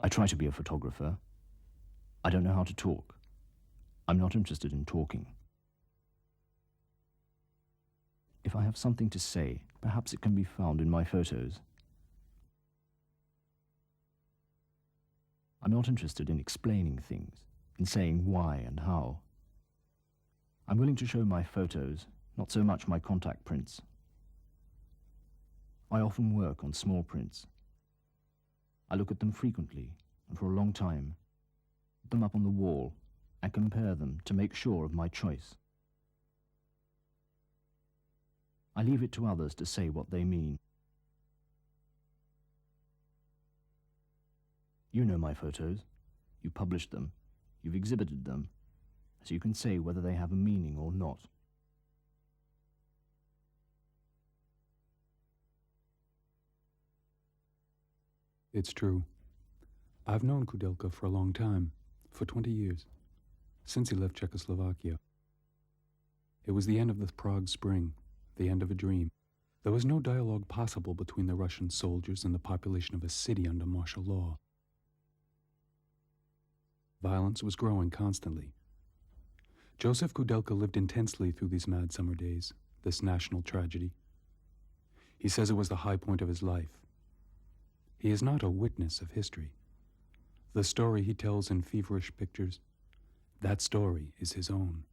I try to be a photographer. I don't know how to talk. I'm not interested in talking. If I have something to say, perhaps it can be found in my photos. I'm not interested in explaining things, in saying why and how. I'm willing to show my photos, not so much my contact prints. I often work on small prints. I look at them frequently and for a long time, put them up on the wall and compare them to make sure of my choice. I leave it to others to say what they mean. You know my photos. You published them. You've exhibited them. So you can say whether they have a meaning or not. It's true. I've known Kudelka for a long time, for 20 years, since he left Czechoslovakia. It was the end of the Prague Spring, the end of a dream. There was no dialogue possible between the Russian soldiers and the population of a city under martial law. Violence was growing constantly. Joseph Kudelka lived intensely through these mad summer days, this national tragedy. He says it was the high point of his life. He is not a witness of history. The story he tells in feverish pictures, that story is his own.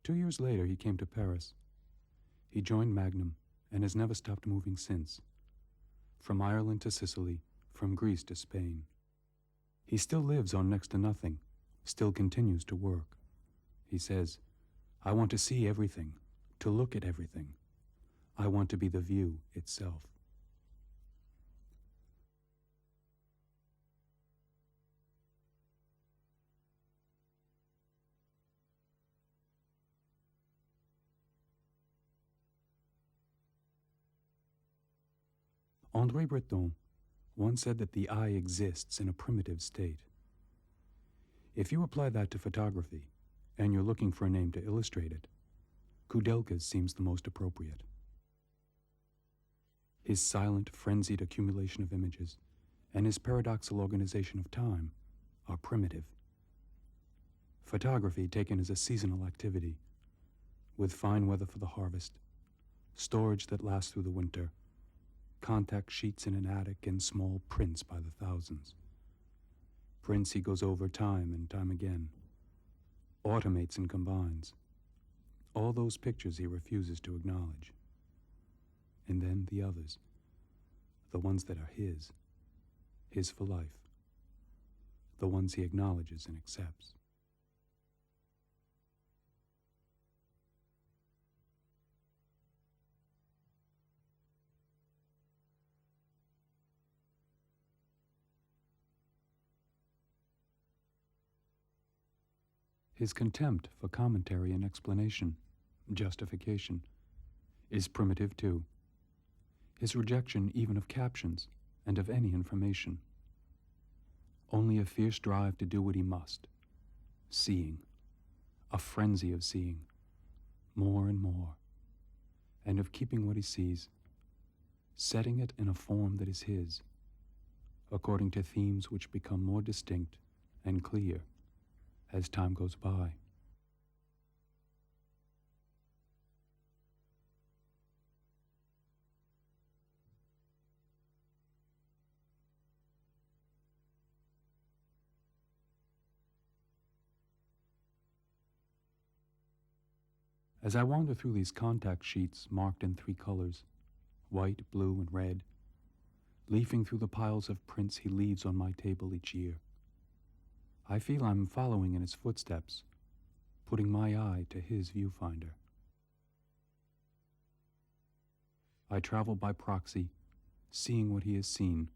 Two years later, he came to Paris. He joined Magnum and has never stopped moving since. From Ireland to Sicily, from Greece to Spain. He still lives on next to nothing, still continues to work. He says, I want to see everything, to look at everything. I want to be the view itself. André Breton once said that the eye exists in a primitive state. If you apply that to photography, and you're looking for a name to illustrate it, Kudelka's seems the most appropriate. His silent, frenzied accumulation of images and his paradoxical organization of time are primitive. Photography taken as a seasonal activity, with fine weather for the harvest, storage that lasts through the winter, contact sheets in an attic, and small prints by the thousands. Prints he goes over time and time again, automates and combines. All those pictures he refuses to acknowledge. And then the others. the ones that are his for life, the ones he acknowledges and accepts. His contempt for commentary and explanation, justification, is primitive too. His rejection even of captions and of any information. Only a fierce drive to do what he must. Seeing, a frenzy of seeing, more and more, and of keeping what he sees, setting it in a form that is his, according to themes which become more distinct and clear as time goes by. As I wander through these contact sheets marked in 3 colors, white, blue, and red, leafing through the piles of prints he leaves on my table each year, I feel I'm following in his footsteps, putting my eye to his viewfinder. I travel by proxy, seeing what he has seen,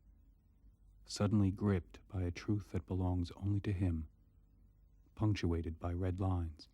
suddenly gripped by a truth that belongs only to him, punctuated by red lines.